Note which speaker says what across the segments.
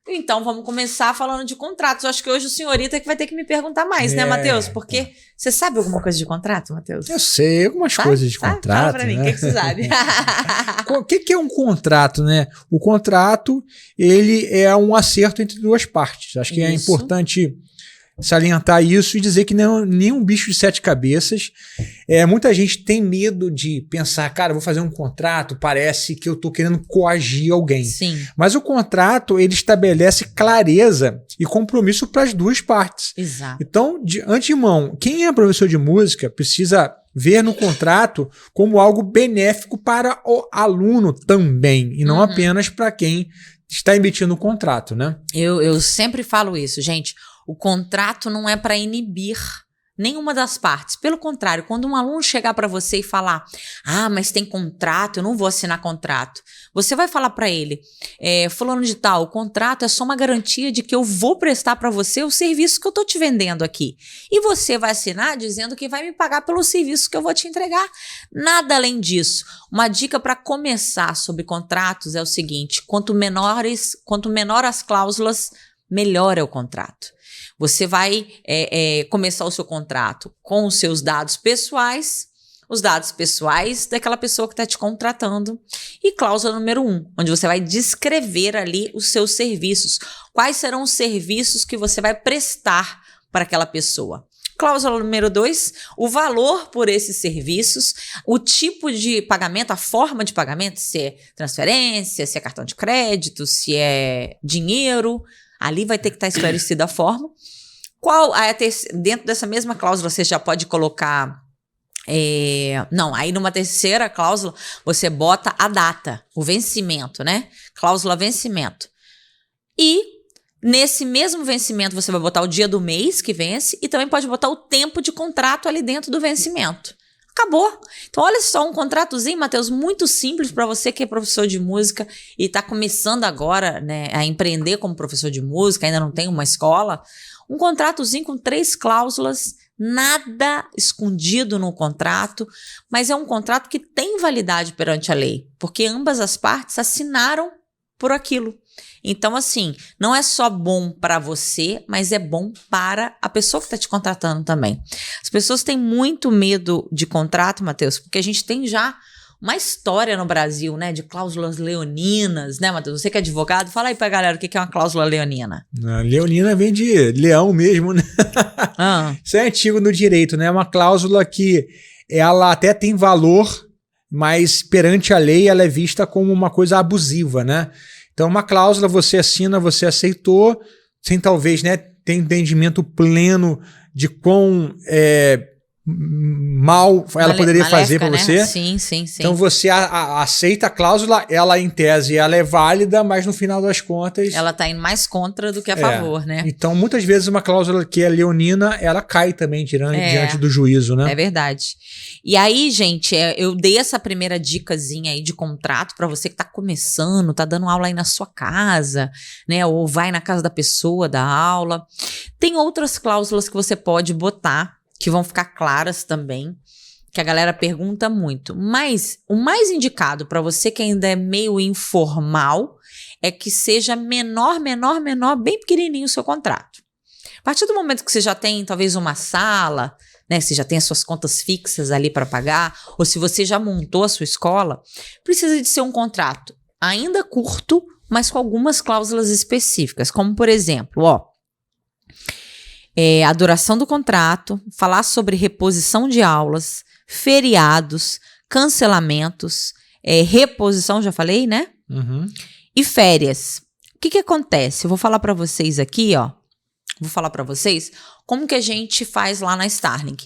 Speaker 1: Então, vamos começar falando de contratos. Eu acho que hoje o senhorita que vai ter que me perguntar mais, né, Matheus? Porque você sabe alguma coisa de contrato, Matheus?
Speaker 2: Eu sei algumas coisas de contrato.
Speaker 1: Fala pra mim, o que você sabe?
Speaker 2: O que é um contrato, né? O contrato, ele é um acerto entre duas partes. Acho que é importante salientar isso e dizer que não é nenhum bicho de sete cabeças. Muita gente tem medo de pensar, cara, eu vou fazer um contrato, parece que eu estou querendo coagir alguém.
Speaker 1: Sim.
Speaker 2: Mas o contrato, ele estabelece clareza e compromisso para as duas partes.
Speaker 1: Exato.
Speaker 2: Então, de antemão, quem é professor de música precisa ver no contrato como algo benéfico para o aluno também, e não apenas para quem está emitindo o contrato, né?
Speaker 1: Eu sempre falo isso, gente. O contrato não é para inibir nenhuma das partes. Pelo contrário, quando um aluno chegar para você e falar, mas tem contrato, eu não vou assinar contrato. Você vai falar para ele, fulano de tal, o contrato é só uma garantia de que eu vou prestar para você o serviço que eu estou te vendendo aqui. E você vai assinar dizendo que vai me pagar pelo serviço que eu vou te entregar. Nada além disso. Uma dica para começar sobre contratos é o seguinte, quanto menor as cláusulas, melhor é o contrato. Você vai começar o seu contrato com os seus dados pessoais, os dados pessoais daquela pessoa que está te contratando, e cláusula número 1, onde você vai descrever ali os seus serviços. Quais serão os serviços que você vai prestar para aquela pessoa? Cláusula número 2, o valor por esses serviços, o tipo de pagamento, a forma de pagamento, se é transferência, se é cartão de crédito, se é dinheiro. Ali vai ter que estar esclarecida a forma. Dentro dessa mesma cláusula você já pode colocar... aí numa terceira cláusula você bota a data, o vencimento, né? Cláusula vencimento. E nesse mesmo vencimento você vai botar o dia do mês que vence e também pode botar o tempo de contrato ali dentro do vencimento. Acabou. Então, olha só, um contratozinho, Matheus, muito simples para você que é professor de música e está começando agora, né, a empreender como professor de música, ainda não tem uma escola. Um contratozinho com 3 cláusulas, nada escondido no contrato, mas é um contrato que tem validade perante a lei, porque ambas as partes assinaram por aquilo. Então, assim, não é só bom para você, mas é bom para a pessoa que está te contratando também. As pessoas têm muito medo de contrato, Matheus, porque a gente tem já uma história no Brasil, né, de cláusulas leoninas, né, Matheus? Você que é advogado, fala aí pra galera o que é uma cláusula leonina.
Speaker 2: A leonina vem de leão mesmo, né? Isso é antigo no direito, né? É uma cláusula que ela até tem valor, mas perante a lei ela é vista como uma coisa abusiva, né? Então, uma cláusula você assina, você aceitou, sem talvez, né, ter entendimento pleno de quão mal ela poderia fazer para você.
Speaker 1: Sim.
Speaker 2: Então, você aceita a cláusula, ela em tese ela é válida, mas no final das contas...
Speaker 1: ela está indo mais contra do que a favor, né?
Speaker 2: Então, muitas vezes uma cláusula que é leonina, ela cai também diante do juízo, né?
Speaker 1: É verdade. E aí, gente, eu dei essa primeira dicasinha aí de contrato para você que está começando, tá dando aula aí na sua casa, né? Ou vai na casa da pessoa dar aula. Tem outras cláusulas que você pode botar, que vão ficar claras também, que a galera pergunta muito. Mas o mais indicado para você que ainda é meio informal é que seja menor, bem pequenininho o seu contrato. A partir do momento que você já tem talvez uma sala, né, você já tem as suas contas fixas ali para pagar, ou se você já montou a sua escola, precisa de ser um contrato ainda curto, mas com algumas cláusulas específicas, como por exemplo, a duração do contrato, falar sobre reposição de aulas, feriados, cancelamentos, reposição, já falei, né? E férias. O que acontece? Eu vou falar para vocês aqui, vou falar para vocês como que a gente faz lá na Starling.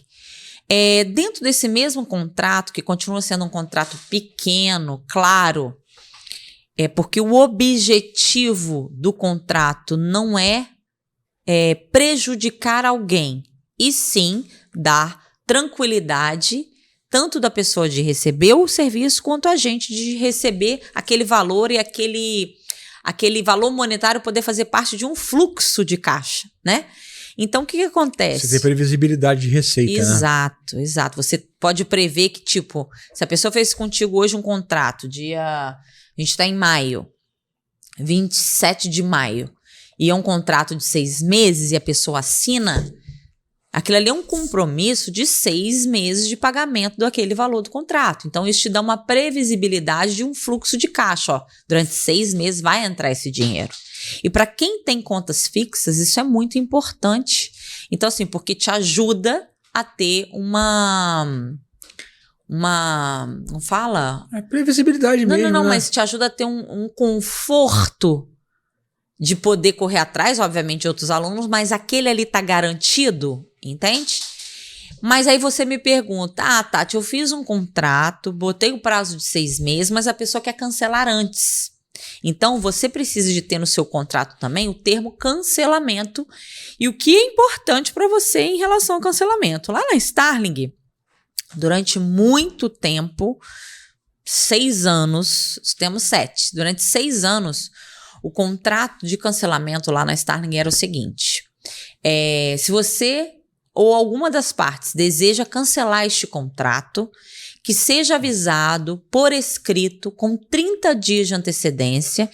Speaker 1: Dentro desse mesmo contrato, que continua sendo um contrato pequeno, claro, porque o objetivo do contrato não é prejudicar alguém, e sim dar tranquilidade tanto da pessoa de receber o serviço quanto a gente de receber aquele valor e aquele valor monetário poder fazer parte de um fluxo de caixa, né? Então, o que acontece?
Speaker 2: Você tem previsibilidade de receita,
Speaker 1: exato, né? Exato. Você pode prever que, tipo, se a pessoa fez contigo hoje um contrato, a gente está em maio, 27 de maio. e é um contrato de 6 meses e a pessoa assina, aquilo ali é um compromisso de 6 meses de pagamento daquele valor do contrato. Então, isso te dá uma previsibilidade de um fluxo de caixa. Ó, durante 6 meses vai entrar esse dinheiro. E para quem tem contas fixas, isso é muito importante. Então, assim, porque te ajuda a ter não fala?
Speaker 2: É previsibilidade mesmo.
Speaker 1: Não,
Speaker 2: né?
Speaker 1: Mas te ajuda a ter um conforto de poder correr atrás, obviamente, de outros alunos, mas aquele ali tá garantido, entende? Mas aí você me pergunta, Tati, eu fiz um contrato, botei o prazo de 6 meses, mas a pessoa quer cancelar antes. Então, você precisa de ter no seu contrato também o termo cancelamento e o que é importante para você em relação ao cancelamento. Lá na Starling, durante muito tempo, 6 anos, temos 7, durante 6 anos, o contrato de cancelamento lá na Starling era o seguinte, se você ou alguma das partes deseja cancelar este contrato, que seja avisado por escrito com 30 dias de antecedência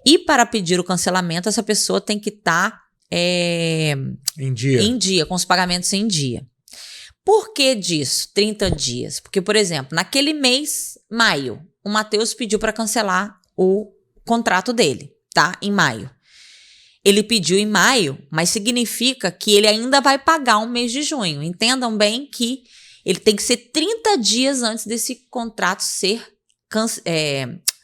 Speaker 1: e para pedir o cancelamento, essa pessoa tem que estar
Speaker 2: em dia,
Speaker 1: com os pagamentos em dia. Por que disso, 30 dias? Porque, por exemplo, naquele mês, maio, o Matheus pediu para cancelar o contrato dele, tá? Em maio. Ele pediu em maio, mas significa que ele ainda vai pagar o mês de junho. Entendam bem que ele tem que ser 30 dias antes desse contrato ser...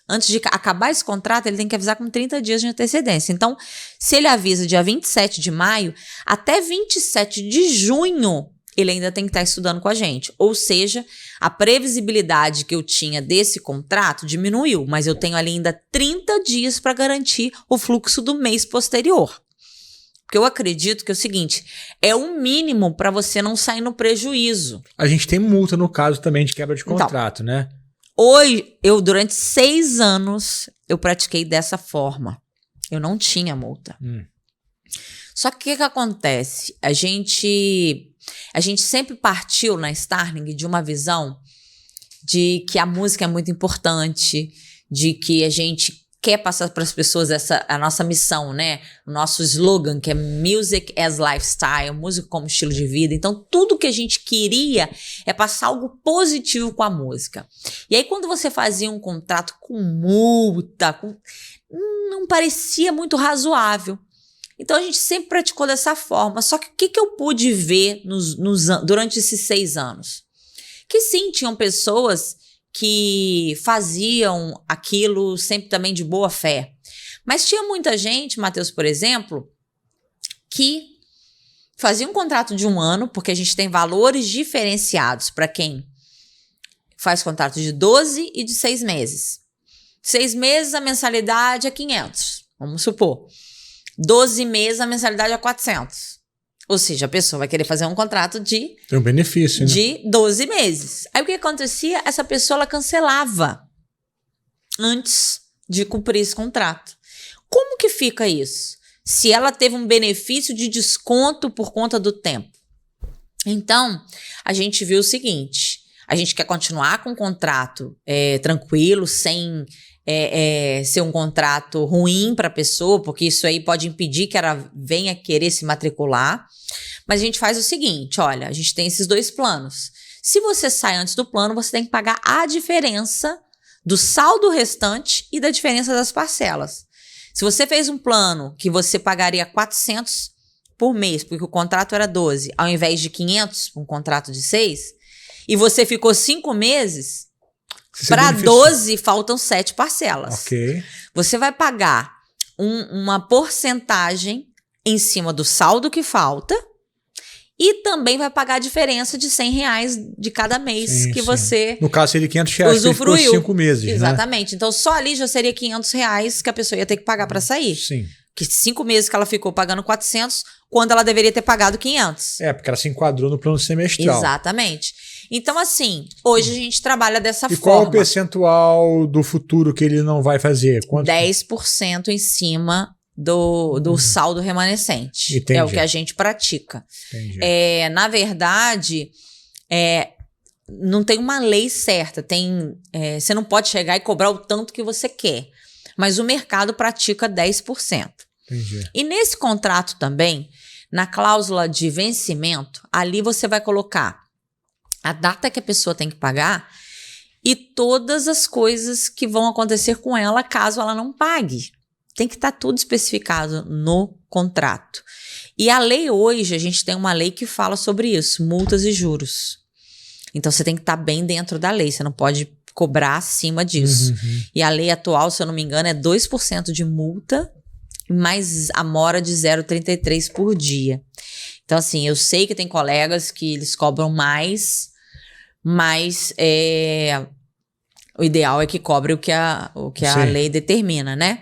Speaker 1: antes de acabar esse contrato, ele tem que avisar com 30 dias de antecedência. Então, se ele avisa dia 27 de maio, até 27 de junho, ele ainda tem que estar estudando com a gente. Ou seja, a previsibilidade que eu tinha desse contrato diminuiu, mas eu tenho ali ainda 30 dias para garantir o fluxo do mês posterior. Porque eu acredito que é o seguinte, é o mínimo para você não sair no prejuízo.
Speaker 2: A gente tem multa no caso também de quebra de contrato, né?
Speaker 1: Hoje, durante 6 anos, eu pratiquei dessa forma. Eu não tinha multa. Só que o que acontece? A gente sempre partiu na Starling de uma visão de que a música é muito importante, de que a gente quer passar para as pessoas a nossa missão, né? O nosso slogan, que é Music as Lifestyle, música como estilo de vida. Então, tudo que a gente queria é passar algo positivo com a música. E aí, quando você fazia um contrato com multa, não parecia muito razoável. Então, a gente sempre praticou dessa forma. Só que o que eu pude ver durante esses 6 anos? Que sim, tinham pessoas que faziam aquilo sempre também de boa fé. Mas tinha muita gente, Matheus, por exemplo, que fazia um contrato de 1 ano, porque a gente tem valores diferenciados para quem faz contrato de 12 e de 6 meses. 6 meses, a mensalidade é 500, vamos supor. 12 meses, a mensalidade é 400. Ou seja, a pessoa vai querer fazer um contrato de...
Speaker 2: Tem um benefício, né?
Speaker 1: De 12 meses. Aí o que acontecia? Essa pessoa ela cancelava antes de cumprir esse contrato. Como que fica isso? Se ela teve um benefício de desconto por conta do tempo. Então, a gente viu o seguinte. A gente quer continuar com o contrato tranquilo, sem... ser um contrato ruim para a pessoa, porque isso aí pode impedir que ela venha querer se matricular. Mas a gente faz o seguinte, olha, a gente tem esses 2 planos. Se você sai antes do plano, você tem que pagar a diferença do saldo restante e da diferença das parcelas. Se você fez um plano que você pagaria 400 por mês, porque o contrato era 12, ao invés de 500, um contrato de 6, e você ficou 5 meses... Para 12, faltam 7 parcelas.
Speaker 2: Ok.
Speaker 1: Você vai pagar uma porcentagem em cima do saldo que falta e também vai pagar a diferença de R$100 de cada mês que você
Speaker 2: no caso, seria R$500
Speaker 1: usufruiu.
Speaker 2: Que ficou 5 meses,
Speaker 1: Exatamente.
Speaker 2: Né?
Speaker 1: Então, só ali já seria R$500 que a pessoa ia ter que pagar para sair.
Speaker 2: Sim.
Speaker 1: Que 5 meses que ela ficou pagando 400, quando ela deveria ter pagado 500.
Speaker 2: Porque ela se enquadrou no plano semestral.
Speaker 1: Exatamente. Então, assim, hoje a gente trabalha dessa forma.
Speaker 2: E qual o percentual do futuro que ele não vai fazer? Quanto?
Speaker 1: 10% em cima do saldo remanescente.
Speaker 2: Entendi.
Speaker 1: É o que a gente pratica. Na verdade, não tem uma lei certa. Você não pode chegar e cobrar o tanto que você quer. Mas o mercado pratica 10%.
Speaker 2: Entendi.
Speaker 1: E nesse contrato também, na cláusula de vencimento, ali você vai colocar a data que a pessoa tem que pagar e todas as coisas que vão acontecer com ela caso ela não pague. Tem que estar tudo especificado no contrato. E a lei hoje, a gente tem uma lei que fala sobre isso, multas e juros. Então você tem que estar bem dentro da lei, você não pode cobrar acima disso. E a lei atual, se eu não me engano, é 2% de multa, mais a mora de 0,33 por dia. Então assim, eu sei que tem colegas que eles cobram mais, mas o ideal é que cobre o que a lei determina, né?